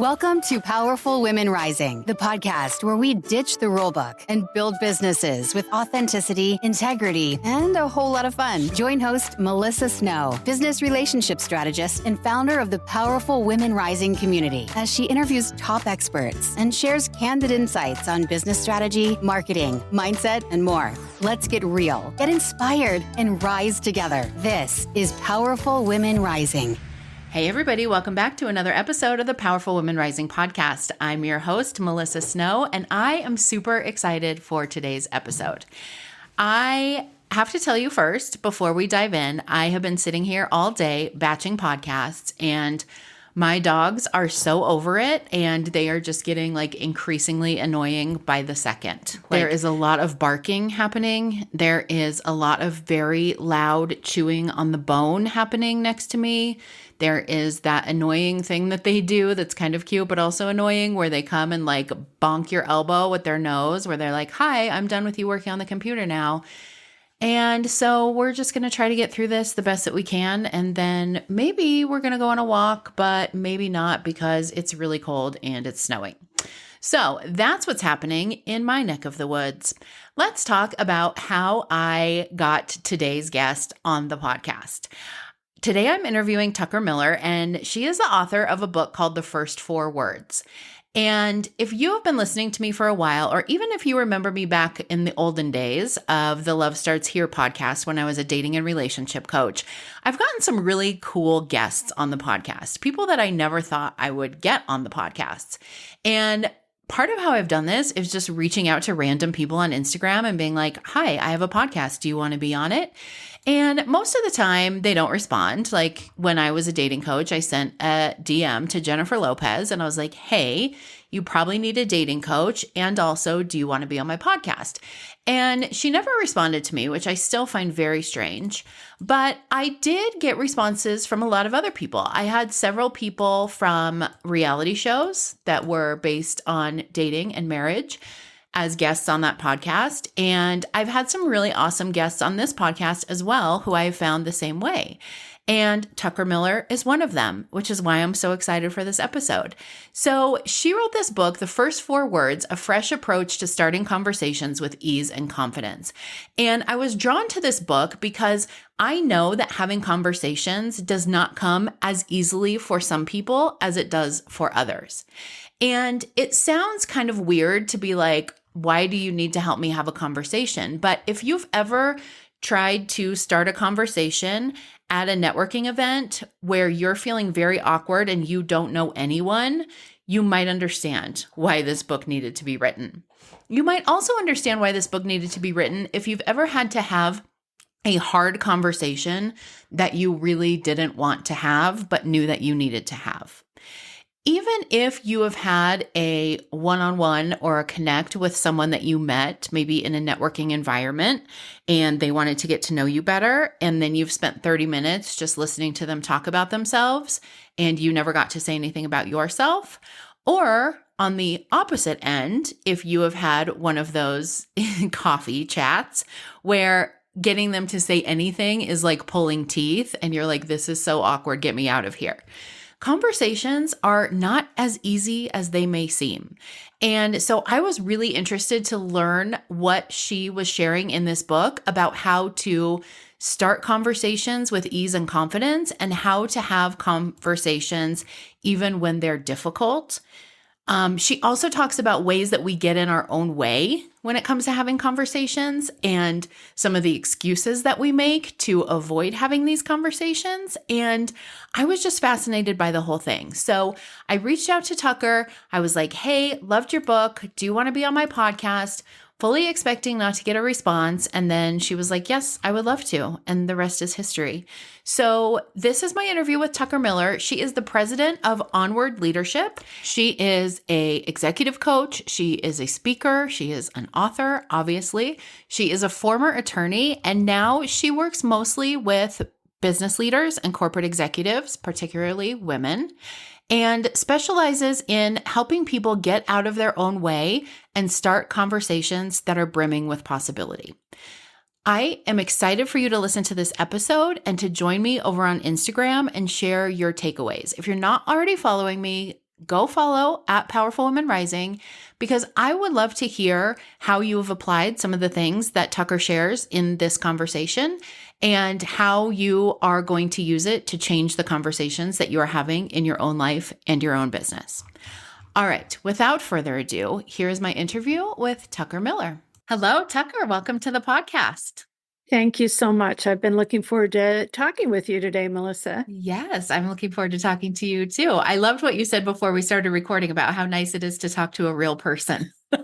Welcome to Powerful Women Rising, the podcast where we ditch the rulebook and build businesses with authenticity, integrity, and a whole lot of fun. Join host Melissa Snow, business relationship strategist and founder of the Powerful Women Rising community, as she interviews top experts and shares candid insights on business strategy, marketing, mindset, and more. Let's get real, get inspired, and rise together. This is Powerful Women Rising. Hey everybody, welcome back to another episode of the Powerful Women Rising podcast. I'm your host, Melissa Snow, and I am super excited for today's episode. I have to tell you first, before we dive in, I have been sitting here all day batching podcasts, and my dogs are so over it, and they are just getting increasingly annoying by the second. There is a lot of barking happening. There is a lot of very loud chewing on the bone happening next to me. There is that annoying thing that they do that's kind of cute, but also annoying, where they come and bonk your elbow with their nose, where they're like, "Hi, I'm done with you working on the computer now." And so we're just going to try to get through this the best that we can. And then maybe we're going to go on a walk, but maybe not, because it's really cold and it's snowing. So that's what's happening in my neck of the woods. Let's talk about how I got today's guest on the podcast. Today I'm interviewing Tucker Miller, and she is the author of a book called The First 4 Words. And if you have been listening to me for a while, or even if you remember me back in the olden days of the Love Starts Here podcast when I was a dating and relationship coach, I've gotten some really cool guests on the podcast, people that I never thought I would get on the podcasts. And part of how I've done this is just reaching out to random people on Instagram and being like, "Hi, I have a podcast. Do you want to be on it?" And most of the time they don't respond. Like when I was a dating coach, I sent a DM to Jennifer Lopez and I was like, "Hey, you probably need a dating coach. And also, do you want to be on my podcast?" And she never responded to me, which I still find very strange. But I did get responses from a lot of other people. I had several people from reality shows that were based on dating and marriage as guests on that podcast. And I've had some really awesome guests on this podcast as well, who I have found the same way. And Tucker Miller is one of them, which is why I'm so excited for this episode. So she wrote this book, The First 4 Words, A Fresh Approach to Starting Conversations with Ease and Confidence. And I was drawn to this book because I know that having conversations does not come as easily for some people as it does for others. And it sounds kind of weird to be like, why do you need to help me have a conversation? But if you've ever tried to start a conversation at a networking event where you're feeling very awkward and you don't know anyone, you might understand why this book needed to be written. You might also understand why this book needed to be written if you've ever had to have a hard conversation that you really didn't want to have, but knew that you needed to have. Even if you have had a one-on-one or a connect with someone that you met, maybe in a networking environment, and they wanted to get to know you better, and then you've spent 30 minutes just listening to them talk about themselves, and you never got to say anything about yourself, or on the opposite end, if you have had one of those coffee chats where getting them to say anything is like pulling teeth, and you're like, "This is so awkward, get me out of here." Conversations are not as easy as they may seem. And so I was really interested to learn what she was sharing in this book about how to start conversations with ease and confidence, and how to have conversations even when they're difficult. She also talks about ways that we get in our own way when it comes to having conversations, and some of the excuses that we make to avoid having these conversations. And I was just fascinated by the whole thing. So I reached out to Tucker. I was like, "Hey, loved your book. Do you want to be on my podcast?" Fully expecting not to get a response. And then she was like, "Yes, I would love to." And the rest is history. So this is my interview with Tucker Miller. She is the president of Onward Leadership. She is an executive coach. She is a speaker. She is an author, obviously. She is a former attorney, and now she works mostly with business leaders and corporate executives, particularly women, and specializes in helping people get out of their own way and start conversations that are brimming with possibility. I am excited for you to listen to this episode and to join me over on Instagram and share your takeaways. If you're not already following me, go follow at Powerful Women Rising, because I would love to hear how you have applied some of the things that Tucker shares in this conversation and how you are going to use it to change the conversations that you are having in your own life and your own business. All right, without further ado, here is my interview with Tucker Miller. Hello, Tucker. Welcome to the podcast. Thank you so much. I've been looking forward to talking with you today, Melissa. Yes, I'm looking forward to talking to you too. I loved what you said before we started recording about how nice it is to talk to a real person. I'm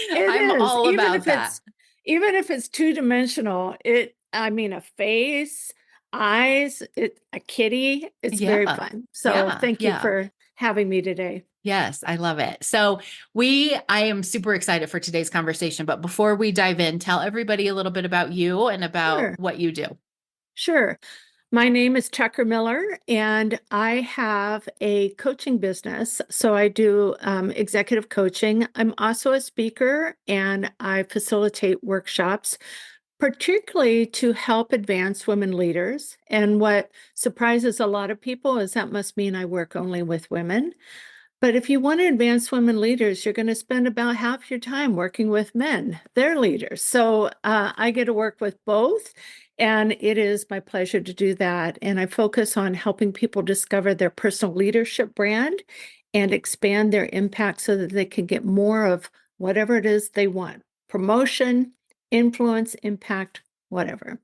It is, all about that. even if it's two-dimensional, a face, eyes, a kitty, it's very Yeah. fun. So thank you Yeah. for having me today. Yes, I love it. So I am super excited for today's conversation, but before we dive in, tell everybody a little bit about you and about Sure, what you do. sure. My name is Tucker Miller, and I have a coaching business. So I do executive coaching. I'm also a speaker, and I facilitate workshops, particularly to help advance women leaders. And what surprises a lot of people is that must mean I work only with women. But if you want to advance women leaders, you're going to spend about half your time working with men, their leaders. So I get to work with both, and it is my pleasure to do that. And I focus on helping people discover their personal leadership brand and expand their impact so that they can get more of whatever it is they want: promotion, influence, impact, whatever.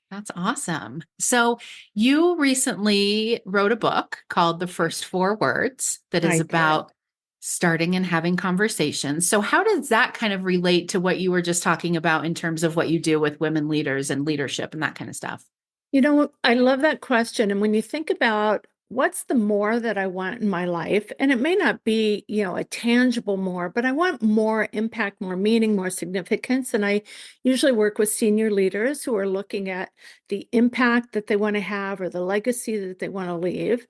That's awesome. So you recently wrote a book called The First Four Words that is I did. about starting and having conversations. So how does that kind of relate to what you were just talking about in terms of what you do with women leaders and leadership and that kind of stuff? I love that question. And when you think about what's the more that I want in my life, and it may not be, a tangible more, but I want more impact, more meaning, more significance. And I usually work with senior leaders who are looking at the impact that they want to have or the legacy that they want to leave.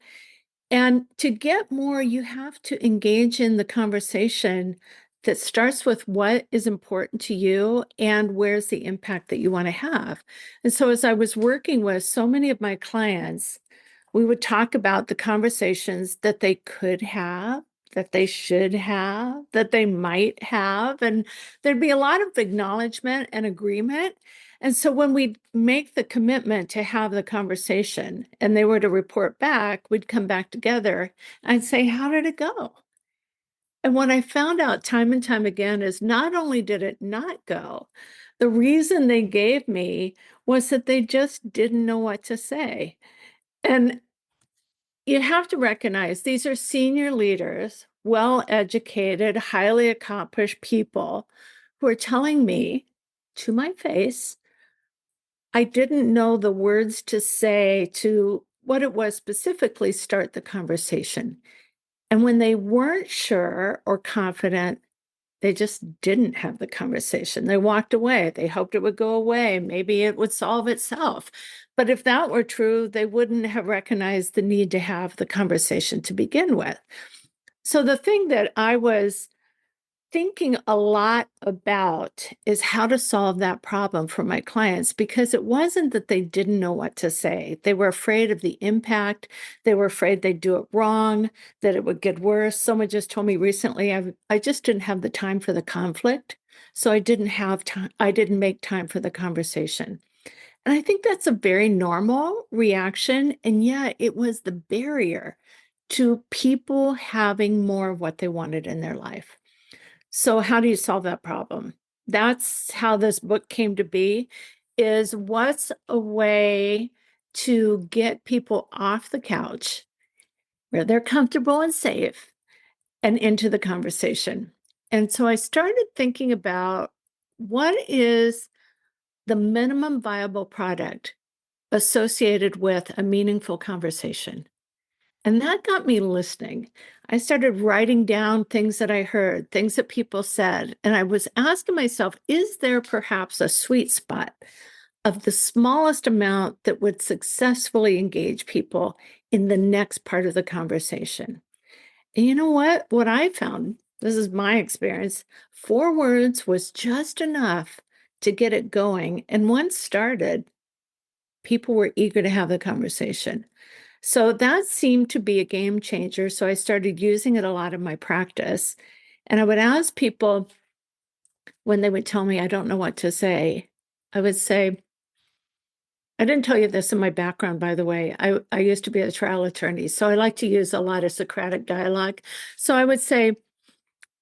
And to get more, you have to engage in the conversation that starts with what is important to you and where's the impact that you want to have. And so, as I was working with so many of my clients, we would talk about the conversations that they could have, that they should have, that they might have. And there'd be a lot of acknowledgement and agreement. And so when we'd make the commitment to have the conversation and they were to report back, we'd come back together. I'd say, how did it go? And what I found out time and time again is not only did it not go, the reason they gave me was that they just didn't know what to say. And you have to recognize these are senior leaders, well educated, highly accomplished people who are telling me to my face, I didn't know the words to say to what it was specifically start the conversation. And when they weren't sure or confident, they just didn't have the conversation. They walked away. They hoped it would go away. Maybe it would solve itself. But if that were true, they wouldn't have recognized the need to have the conversation to begin with. So the thing that I was thinking a lot about is how to solve that problem for my clients, because it wasn't that they didn't know what to say. They were afraid of the impact. They were afraid they'd do it wrong, that it would get worse. Someone just told me recently, I just didn't have the time for the conflict. So I didn't have time. I didn't make time for the conversation. And I think that's a very normal reaction. And yet it was the barrier to people having more of what they wanted in their life. So how do you solve that problem? That's how this book came to be, is what's a way to get people off the couch where they're comfortable and safe and into the conversation. And so I started thinking about what is the minimum viable product associated with a meaningful conversation. And that got me listening. I started writing down things that I heard, things that people said. And I was asking myself, is there perhaps a sweet spot of the smallest amount that would successfully engage people in the next part of the conversation? And you know what? What I found, this is my experience, 4 words was just enough to get it going. And once started, people were eager to have the conversation. So that seemed to be a game changer. So I started using it a lot in my practice. And I would ask people when they would tell me, I don't know what to say, I would say, I didn't tell you this in my background, by the way. I used to be a trial attorney, so I like to use a lot of Socratic dialogue. So I would say,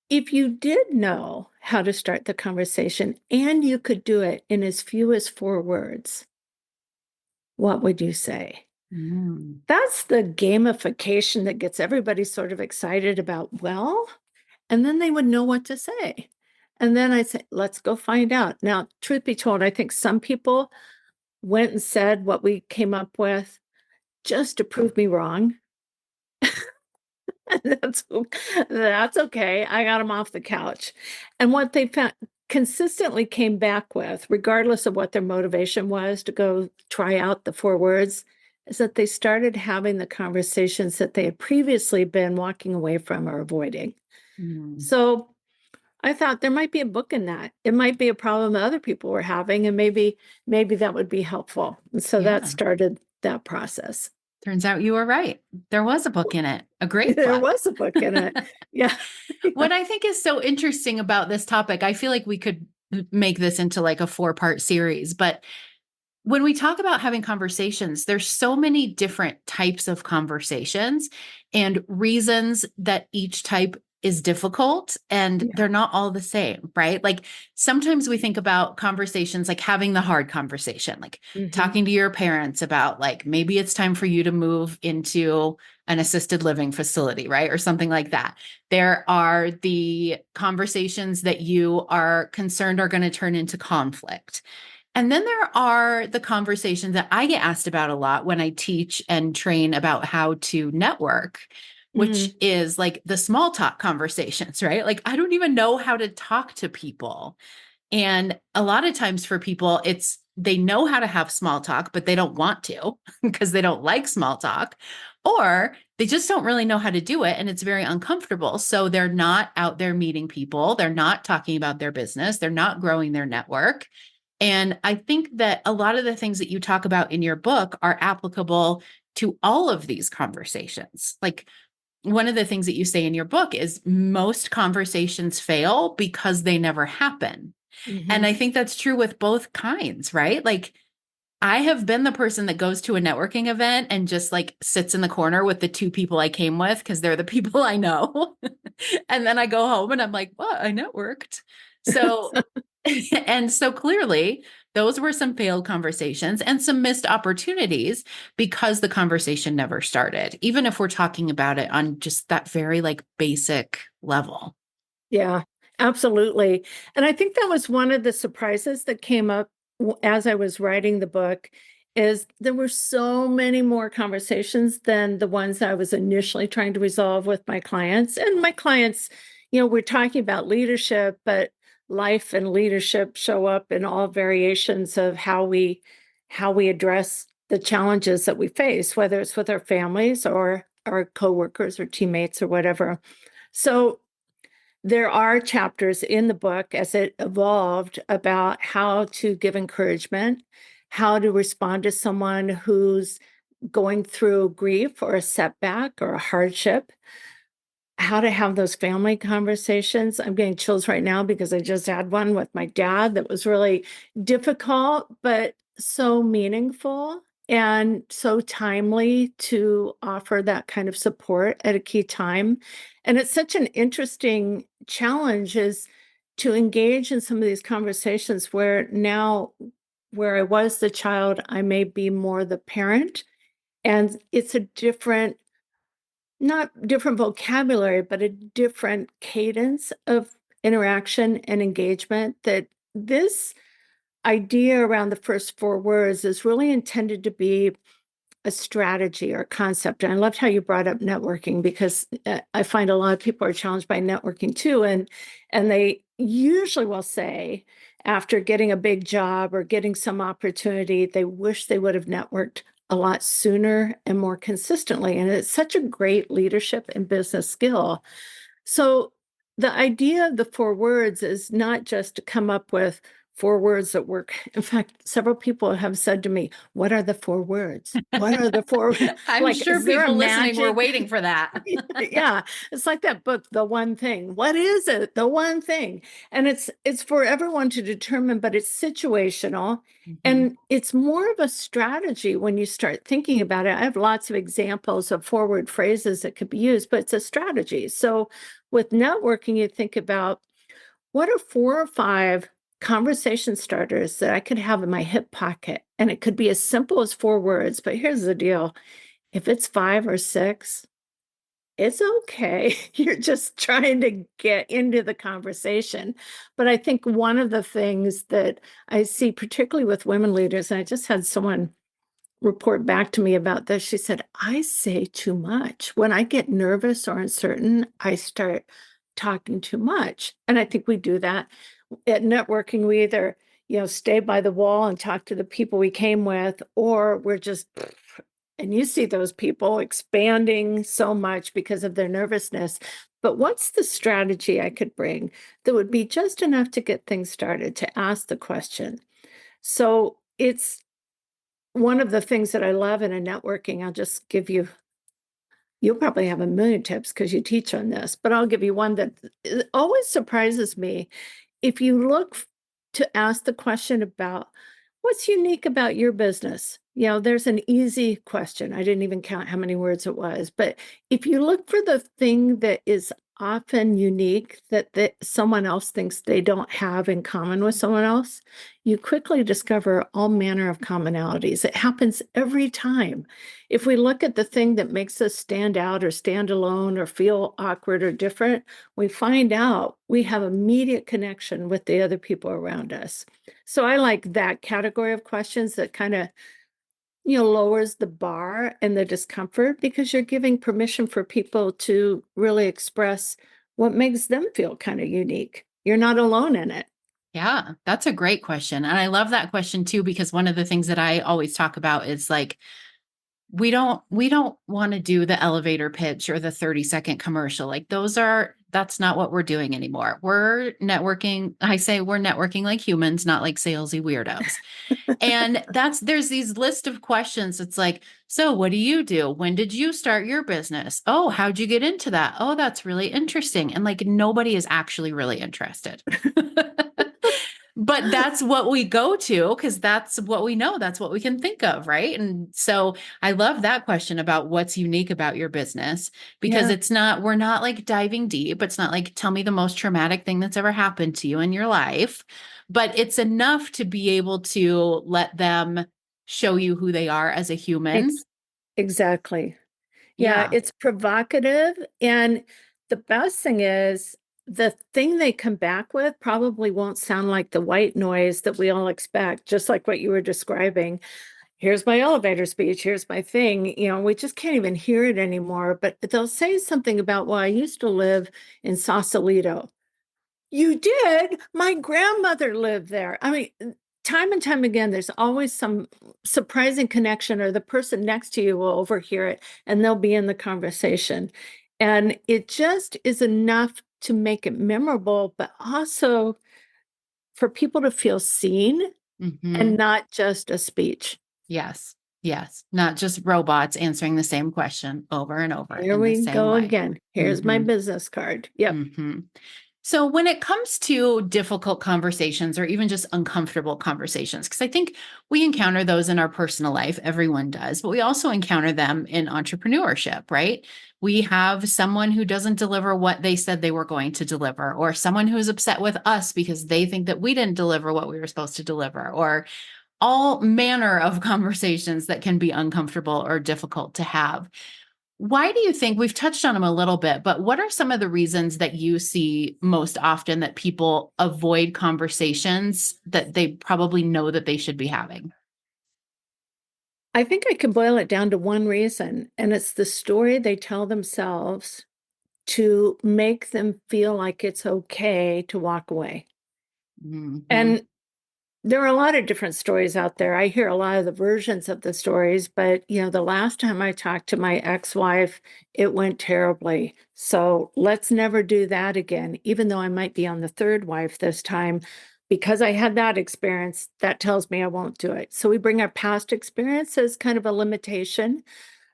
if you did know how to start the conversation and you could do it in as few as 4 words, what would you say? Mm. That's the gamification that gets everybody sort of excited about, well, and then they would know what to say. And then I'd say, let's go find out. Now, truth be told, I think some people went and said what we came up with just to prove me wrong. That's that's okay. I got them off the couch. And what they found consistently came back with, regardless of what their motivation was to go try out the 4 words, is that they started having the conversations that they had previously been walking away from or avoiding. Mm. So I thought there might be a book in that. It might be a problem that other people were having, and maybe that would be helpful. And so that Yeah. started that process. Turns out you were right. There was a book in it, a great There book. was a book in it. Yeah. What I think is so interesting about this topic, I feel like we could make this into like a 4-part series, but when we talk about having conversations, there's so many different types of conversations and reasons that each type is difficult, and Yeah. they're not all the same, right? Like sometimes we think about conversations like having the hard conversation, like Mhm. talking to your parents about like maybe it's time for you to move into an assisted living facility, right? Or something like that. There are the conversations that you are concerned are going to turn into conflict. And then there are the conversations that I get asked about a lot when I teach and train about how to network, which Mm. is like the small talk conversations, right? Like, I don't even know how to talk to people. And a lot of times for people, it's they know how to have small talk, but they don't want to because they don't like small talk, or they just don't really know how to do it. And it's very uncomfortable. So they're not out there meeting people. They're not talking about their business. They're not growing their network. And I think that a lot of the things that you talk about in your book are applicable to all of these conversations. Like one of the things that you say in your book is most conversations fail because they never happen. And Mhm. I think that's true with both kinds, right? Like I have been the person that goes to a networking event and just like sits in the corner with the 2 people I came with because they're the people I know. And then I go home and I'm like, well, I networked. So, and so clearly, those were some failed conversations and some missed opportunities because the conversation never started, even if we're talking about it on just that very like basic level. Yeah, absolutely. And I think that was one of the surprises that came up as I was writing the book is there were so many more conversations than the ones I was initially trying to resolve with my clients. And my clients, we're talking about leadership, but life and leadership show up in all variations of how we address the challenges that we face, whether it's with our families or our coworkers or teammates or whatever. So there are chapters in the book as it evolved about how to give encouragement, how to respond to someone who's going through grief or a setback or a hardship, how to have those family conversations. I'm getting chills right now because I just had one with my dad that was really difficult, but so meaningful and so timely to offer that kind of support at a key time. And it's such an interesting challenge is to engage in some of these conversations where now where I was the child, I may be more the parent. And it's a different not different vocabulary, but a different cadence of interaction and engagement that this idea around the first 4 words is really intended to be a strategy or concept. And I loved how you brought up networking because I find a lot of people are challenged by networking too. And they usually will say after getting a big job or getting some opportunity, they wish they would have networked a lot sooner and more consistently. And it's such a great leadership and business skill. So the idea of the 4 words is not just to come up with four words that work. In fact, several people have said to me, "What are the four words? What are the four?" I'm Like, sure is there a people listening were magic? waiting for that. Yeah, it's like that book, The One Thing. What is it? The one thing. And it's for everyone to determine, but it's situational. Mhm. And it's more of a strategy when you start thinking about it. I have lots of examples of forward phrases that could be used, but it's a strategy. So with networking, you think about what are four or five conversation starters that I could have in my hip pocket? And it could be as simple as four words, but here's the deal. If it's five or six, it's okay. You're just trying to get into the conversation. But I think one of the things that I see, particularly with women leaders, and I just had someone report back to me about this. She said, I say too much. When I get nervous or uncertain, I start talking too much. And I think we do that at networking. We either, stay by the wall and talk to the people we came with, or we're just, and you see those people expanding so much because of their nervousness. But what's the strategy I could bring that would be just enough to get things started, to ask the question? So it's one of the things that I love in a networking. I'll just give you, you'll probably have a million tips because you teach on this, but I'll give you one that always surprises me. If you look to ask the question about what's unique about your business, there's an easy question. I didn't even count how many words it was, but if you look for the thing that is often unique that someone else thinks they don't have in common with someone else, you quickly discover all manner of commonalities. It happens every time. If we look at the thing that makes us stand out or stand alone or feel awkward or different, we find out we have immediate connection with the other people around us. So I like that category of questions that kind of, lowers the bar and the discomfort because you're giving permission for people to really express what makes them feel kind of unique. You're not alone in it. Yeah, that's a great question. And I love that question too, because one of the things that I always talk about is like, we don't want to do the elevator pitch or the 30-second commercial. Like that's not what we're doing anymore. We're networking. I say we're networking like humans, not like salesy weirdos. And there's these list of questions. It's like, so what do you do? When did you start your business? Oh, how'd you get into that? Oh, that's really interesting. And like nobody is actually really interested. But that's what we go to because that's what we know. That's what we can think of. Right. And so I love that question about what's unique about your business because Yeah, we're not like diving deep. It's not like, tell me the most traumatic thing that's ever happened to you in your life, but it's enough to be able to let them show you who they are as a human. ex- exactly. Yeah, Yeah. it's provocative. And the best thing is the thing they come back with probably won't sound like the white noise that we all expect, just like what you were describing. Here's my elevator speech. Here's my thing. We just can't even hear it anymore. But they'll say something about, well, I used to live in Sausalito. You did? My grandmother lived there. I mean, time and time again, there's always some surprising connection, or the person next to you will overhear it and they'll be in the conversation. And it just is enough to make it memorable, but also for people to feel seen and Hmm. not just a speech. Yes. Yes. Not just robots answering the same question over and over Here in the we same go way. again. Here's my Hmm. business card. Yep. Hmm. So, when it comes to difficult conversations or even just uncomfortable conversations, because I think we encounter those in our personal life, everyone does, but we also encounter them in entrepreneurship, right? We have someone who doesn't deliver what they said they were going to deliver, or someone who's upset with us because they think that we didn't deliver what we were supposed to deliver, or all manner of conversations that can be uncomfortable or difficult to have. Why do you think we've touched on them a little bit, but what are some of the reasons that you see most often that people avoid conversations that they probably know that they should be having? I think I can boil it down to one reason, and it's the story they tell themselves to make them feel like it's okay to walk away. Hmm. And there are a lot of different stories out there. I hear a lot of the versions of the stories, but the last time I talked to my ex-wife, it went terribly. So let's never do that again. Even though I might be on the third wife this time, because I had that experience, that tells me I won't do it. So we bring our past experience as kind of a limitation.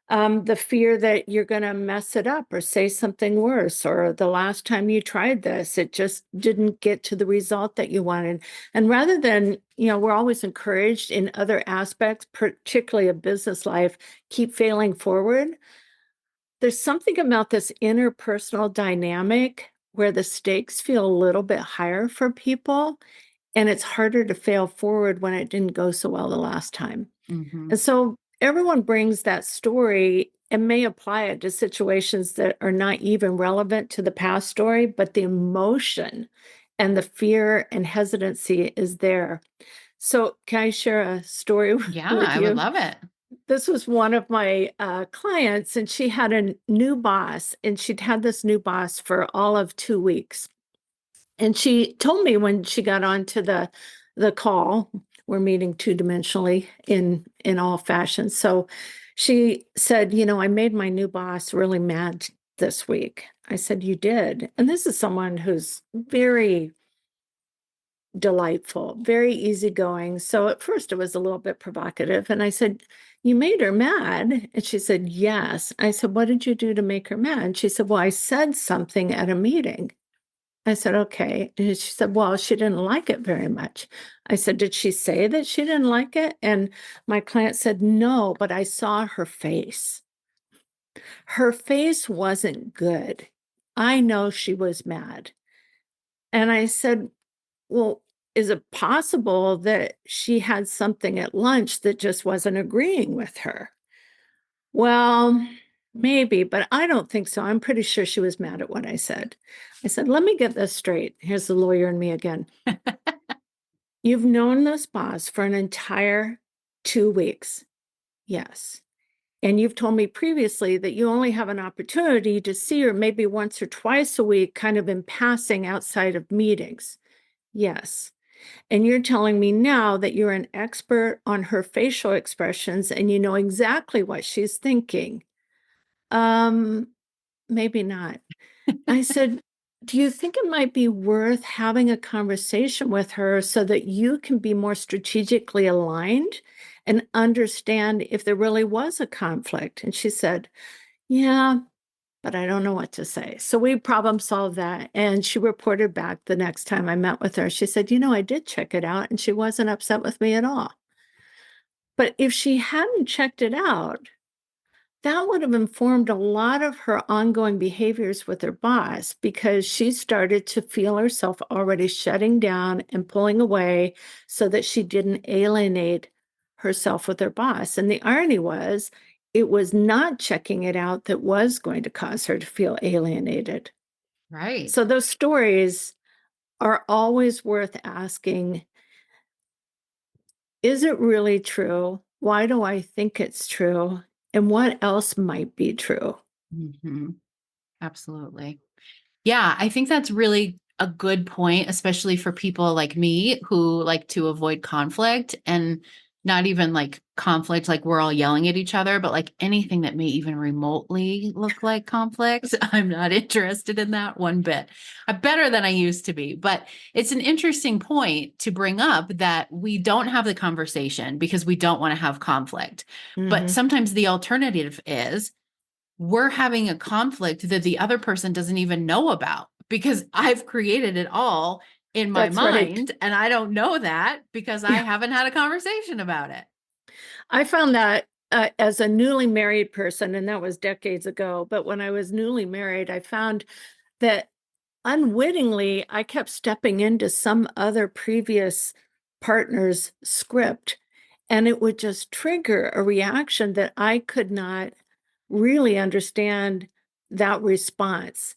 The fear that you're going to mess it up or say something worse, or the last time you tried this, it just didn't get to the result that you wanted. And rather than, we're always encouraged in other aspects, particularly of business life, keep failing forward. There's something about this interpersonal dynamic where the stakes feel a little bit higher for people, and it's harder to fail forward when it didn't go so well the last time. Mm-hmm. And so everyone brings that story and may apply it to situations that are not even relevant to the past story, but the emotion and the fear and hesitancy is there. So, can I share a story Yeah, with I would you? love it. This was one of my clients, and she had a new boss, and she'd had this new boss for all of 2 weeks. And she told me when she got onto the call, we're meeting two-dimensionally in all fashions. So she said, I made my new boss really mad this week. I said, you did? And this is someone who's very delightful, very easygoing. So at first it was a little bit provocative. And I said, you made her mad? And she said, yes. I said, what did you do to make her mad? And she said, well, I said something at a meeting. I said, okay. And she said, well, she didn't like it very much. I said, did she say that she didn't like it? And my client said, no, but I saw her face. Her face wasn't good. I know she was mad. And I said, well, is it possible that she had something at lunch that just wasn't agreeing with her? Well, maybe, but I don't think so. I'm pretty sure she was mad at what I said. I said, let me get this straight. Here's the lawyer in me again. You've known this boss for an entire 2 weeks. Yes. And you've told me previously that you only have an opportunity to see her maybe once or twice a week, kind of in passing outside of meetings. Yes. And you're telling me now that you're an expert on her facial expressions and you know exactly what she's thinking. Um, Maybe not. I said, do you think it might be worth having a conversation with her so that you can be more strategically aligned and understand if there really was a conflict? And she said, yeah, but I don't know what to say. So we problem solved that. And she reported back the next time I met with her. She said, I did check it out and she wasn't upset with me at all. But if she hadn't checked it out, that would have informed a lot of her ongoing behaviors with her boss because she started to feel herself already shutting down and pulling away so that she didn't alienate herself with her boss. And the irony was, it was not checking it out that was going to cause her to feel alienated. Right. So those stories are always worth asking, is it really true? Why do I think it's true? And what else might be true? Mm-hmm. Absolutely. Yeah, I think that's really a good point, especially for people like me who like to avoid conflict, and not even like conflict, like we're all yelling at each other, but like anything that may even remotely look like conflict. I'm not interested in that one bit. I'm better than I used to be. But it's an interesting point to bring up that we don't have the conversation because we don't want to have conflict. But Mhm. sometimes the alternative is we're having a conflict that the other person doesn't even know about because I've created it all in my That's right. mind and I don't know that because I Yeah. haven't had a conversation about it. I found that as a newly married person, and that was decades ago, but when I was newly married, I found that unwittingly I kept stepping into some other previous partner's script, and it would just trigger a reaction that I could not really understand that response.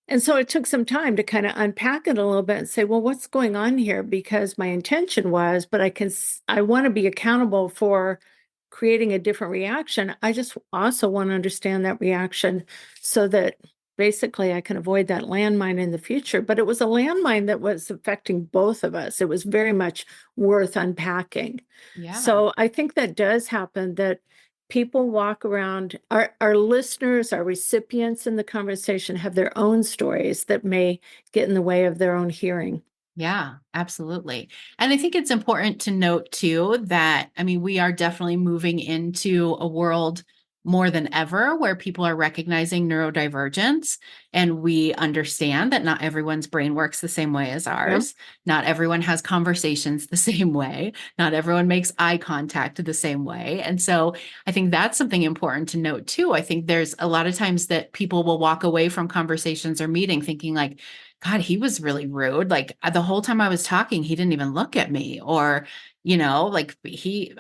And so it took some time to kind of unpack it a little bit and say, well, what's going on here? Because my intention was, but I want to be accountable for creating a different reaction. I just also want to understand that reaction so that basically I can avoid that landmine in the future. But it was a landmine that was affecting both of us. It was very much worth unpacking. Yeah. So I think that does happen, that people walk around, our listeners, our recipients in the conversation have their own stories that may get in the way of their own hearing. Yeah, absolutely. And I think it's important to note too that, I mean, we are definitely moving into a world more than ever where people are recognizing neurodivergence. And we understand that not everyone's brain works the same way as Yeah. ours. Not everyone has conversations the same way. Not everyone makes eye contact the same way. And so I think that's something important to note too. I think there's a lot of times that people will walk away from conversations or meeting thinking like, God, he was really rude. Like the whole time I was talking, he didn't even look at me, or, like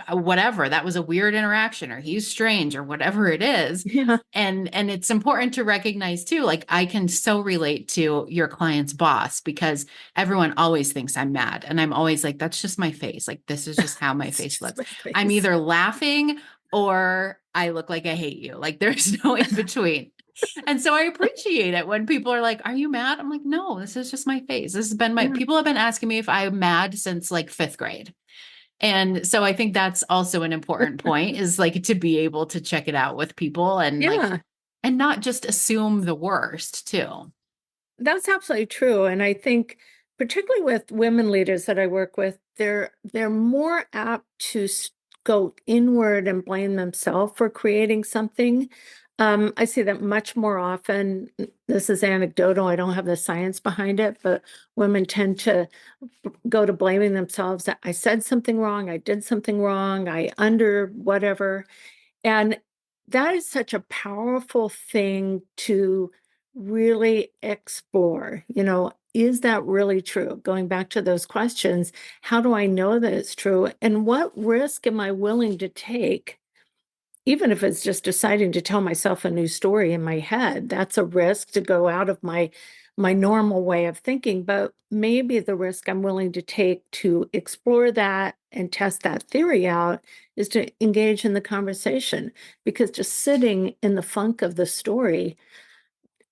whatever. That was a weird interaction, or he's strange, or whatever it is. Yeah. And it's important to recognize too, like I can so relate to your client's boss because everyone always thinks I'm mad. And I'm always like, that's just my face. Like, this is just how my It's face just looks. my I'm face. either laughing or I look like I hate you. Like, there's no in between. And so I appreciate it when people are like, "Are you mad?" I'm like, "No, this is just my face. This has been my Yeah. people have been asking me if I'm mad since like 5th grade." And so I think that's also an important point is like to be able to check it out with people and like Yeah. and not just assume the worst too. That's absolutely true. And I think particularly with women leaders that I work with, they're more apt to go inward and blame themselves for creating something. I see that much more often. This is anecdotal. I don't have the science behind it, but women tend to go to blaming themselves that I said something wrong, I did something wrong, I under whatever. And that is such a powerful thing to really explore. Is that really true? Going back to those questions, how do I know that it's true? And what risk am I willing to take? Even if it's just deciding to tell myself a new story in my head, that's a risk to go out of my normal way of thinking. But maybe the risk I'm willing to take to explore that and test that theory out is to engage in the conversation, because just sitting in the funk of the story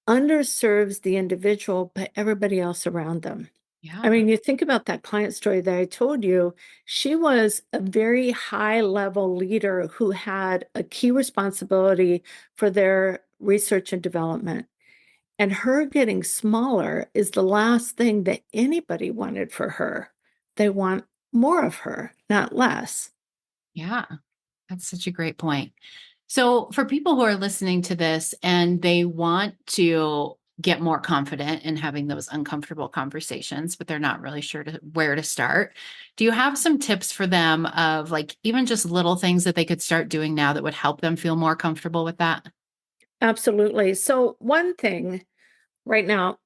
underserves the individual, but everybody else around them. I Yeah. mean, you think about that client story that I told you, she was a very high level leader who had a key responsibility for their research and development. And her getting smaller is the last thing that anybody wanted for her. They want more of her, not less. Yeah. That's such a great point. So, for people who are listening to this and they want to get more confident in having those uncomfortable conversations, but they're not really sure where to start, do you have some tips for them of like even just little things that they could start doing now that would help them feel more comfortable with that? Absolutely. So, one thing right now,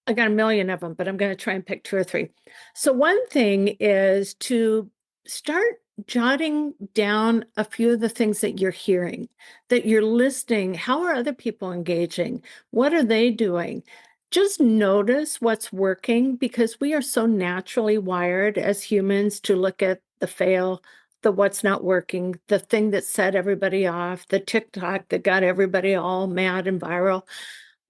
I got a million of them, but I'm going to try and pick two or three. So, one thing is to start jotting down a few of the things that you're hearing, that you're listening. How are other people engaging? What are they doing? Just notice what's working, because we are so naturally wired as humans to look at the fail, the what's not working, the thing that set everybody off, the TikTok that got everybody all mad and viral.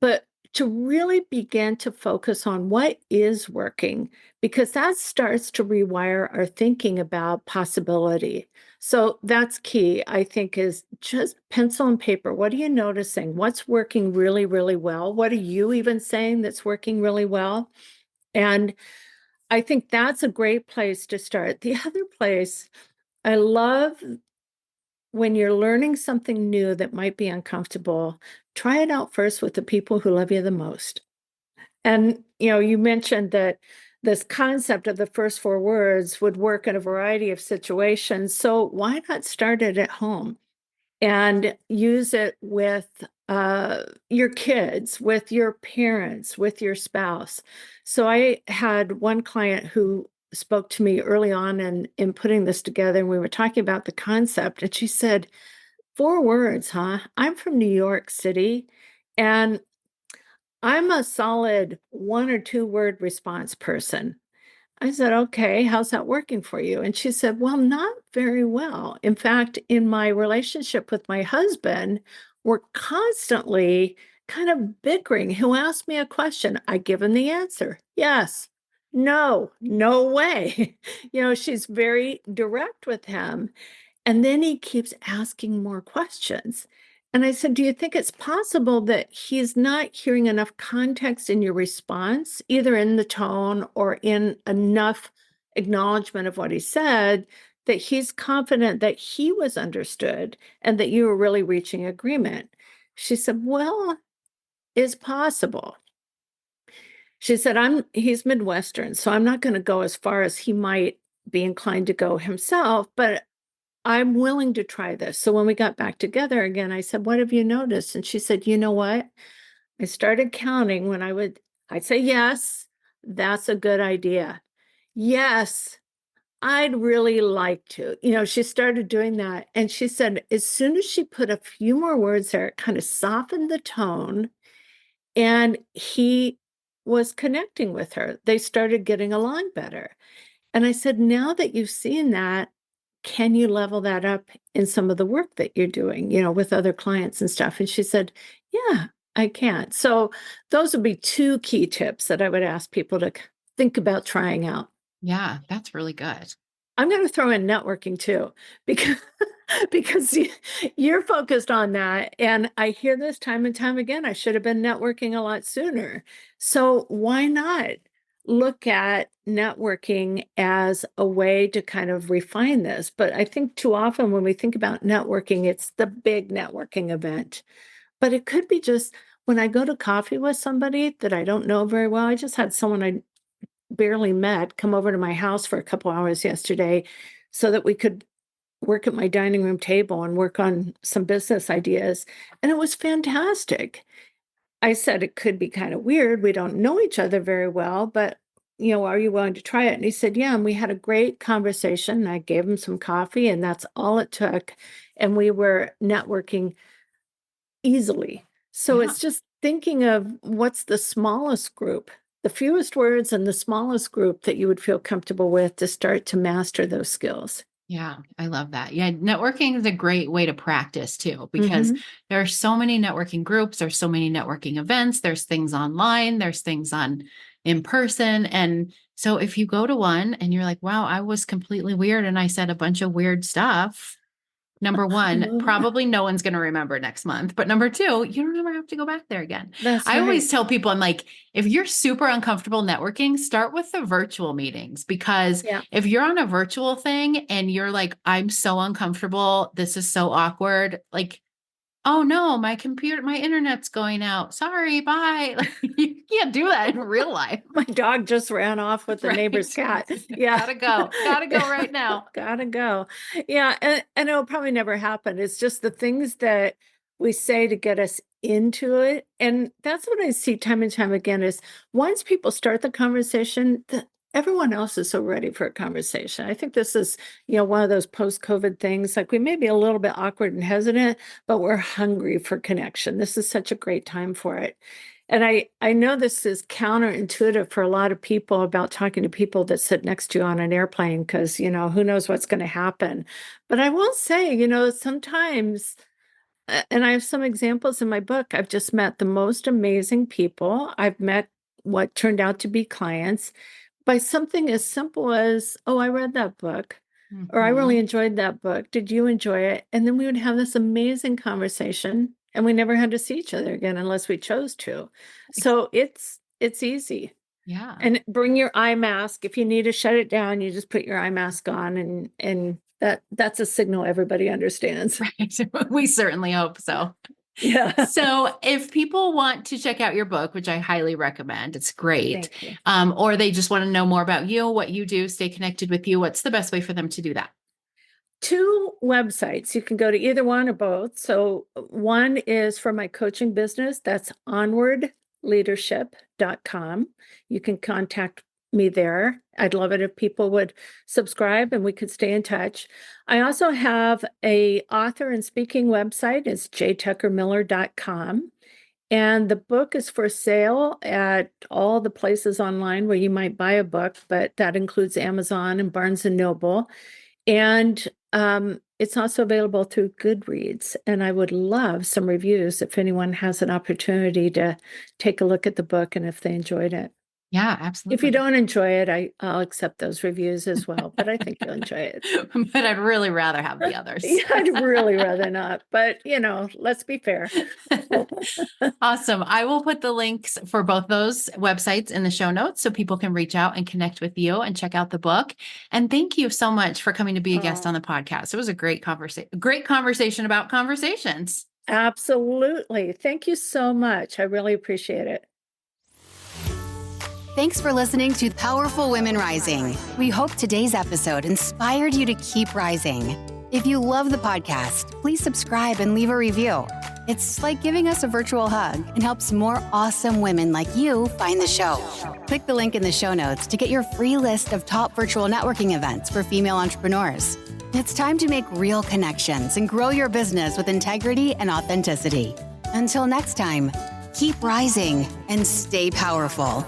But to really begin to focus on what is working, because that starts to rewire our thinking about possibility. So that's key, I think, is just pencil and paper. What are you noticing? What's working really, really well? What are you even saying that's working really well? And I think that's a great place to start. The other place I love, when you're learning something new that might be uncomfortable, try it out first with the people who love you the most. And, you mentioned that this concept of the first four words would work in a variety of situations. So why not start it at home and use it with your kids, with your parents, with your spouse? So I had one client who spoke to me early on in putting this together, and we were talking about the concept, and she said, "4 words, huh? I'm from New York City, and I'm a solid 1 or 2 word response person." I said, "Okay, how's that working for you?" And she said, "Well, not very well. In fact, in my relationship with my husband, we're constantly kind of bickering. He'll ask me a question, I give him the answer. Yes. No. No way." She's very direct with him. And then he keeps asking more questions. And I said, do you think it's possible that he's not hearing enough context in your response, either in the tone or in enough acknowledgement of what he said, that he's confident that he was understood and that you were really reaching agreement? She said, well, it's possible. She said, he's Midwestern, so I'm not going to go as far as he might be inclined to go himself, but I'm willing to try this. So when we got back together again, I said, what have you noticed? And she said, you know what? I started counting when I'd say, yes, that's a good idea. Yes, I'd really like to. She started doing that. And she said, as soon as she put a few more words there, it kind of softened the tone. And he was connecting with her. They started getting along better. And I said, now that you've seen that, can you level that up in some of the work that you're doing, with other clients and stuff? And she said, yeah, I can. So those would be two key tips that I would ask people to think about trying out. Yeah, that's really good. I'm going to throw in networking too, because you're focused on that. And I hear this time and time again. I should have been networking a lot sooner. So why not look at networking as a way to kind of refine this? But I think too often when we think about networking, it's the big networking event. But it could be just when I go to coffee with somebody that I don't know very well. I just had someone I barely met come over to my house for a couple hours yesterday so that we could work at my dining room table and work on some business ideas. And it was fantastic. I said it could be kind of weird. We don't know each other very well, but are you willing to try it? And he said, yeah. And we had a great conversation. I gave him some coffee, and that's all it took. And we were networking easily. So Yeah. it's just thinking of what's the smallest group, the fewest words and the smallest group that you would feel comfortable with to start to master those skills. Yeah, I love that. Yeah, networking is a great way to practice too, because Mm-hmm. there are so many networking groups, there's so many networking events, there's things online, there's things on in person. And so if you go to one and you're like, wow, I was completely weird and I said a bunch of weird stuff. Number one, Oh, probably no one's going to remember next month. But number two, you don't ever have to go back there again. that's I right. always tell people, I'm like, if you're super uncomfortable networking, start with the virtual meetings, because Yeah. if you're on a virtual thing and you're like, I'm so uncomfortable, this is so awkward, like, oh no, my internet's going out. Sorry, bye. Like, you can't do that in real life. My dog just ran off with the neighbor's Right. cat. Yeah. Gotta go right now. Gotta go. Yeah. And it'll probably never happen. It's just the things that we say to get us into it. And that's what I see time and time again is once people start the conversation, everyone else is so ready for a conversation. I think this is, one of those post-COVID things. Like we may be a little bit awkward and hesitant, but we're hungry for connection. This is such a great time for it. And I know this is counterintuitive for a lot of people about talking to people that sit next to you on an airplane because, who knows what's going to happen. But I will say, sometimes, and I have some examples in my book, I've just met the most amazing people. I've met what turned out to be clients by something as simple as, oh, I read that book, or I really Mhm. enjoyed that book. Did you enjoy it? And then we would have this amazing conversation, and we never had to see each other again unless we chose to. So it's easy. Yeah. And bring your eye mask. If you need to shut it down, you just put your eye mask on, and that's a signal everybody understands. Right. We certainly hope so. Yeah. So, if people want to check out your book, which I highly recommend, it's great, Thank you. or they just want to know more about you, what you do, stay connected with you, what's the best way for them to do that? Two websites. You can go to either one or both. So one is for my coaching business. That's onwardleadership.com. You can contact me there. I'd love it if people would subscribe and we could stay in touch. I also have a author and speaking website. It's jtuckermiller.com. And the book is for sale at all the places online where you might buy a book, but that includes Amazon and Barnes and Noble. And it's also available through Goodreads. And I would love some reviews if anyone has an opportunity to take a look at the book and if they enjoyed it. Yeah, If absolutely. you don't enjoy it, I'll accept those reviews as well, but I think you'll enjoy it. But I'd really rather have the others. Yeah, I'd really rather not, but let's be fair. Awesome. I will put the links for both those websites in the show notes so people can reach out and connect with you and check out the book. And thank you so much for coming to be a guest on the podcast. It was a great conversation about conversations. Absolutely. Thank you so much. I really appreciate it. Thanks for listening to Powerful Women Rising. We hope today's episode inspired you to keep rising. If you love the podcast, please subscribe and leave a review. It's like giving us a virtual hug and helps more awesome women like you find the show. Click the link in the show notes to get your free list of top virtual networking events for female entrepreneurs. It's time to make real connections and grow your business with integrity and authenticity. Until next time, keep rising and stay powerful.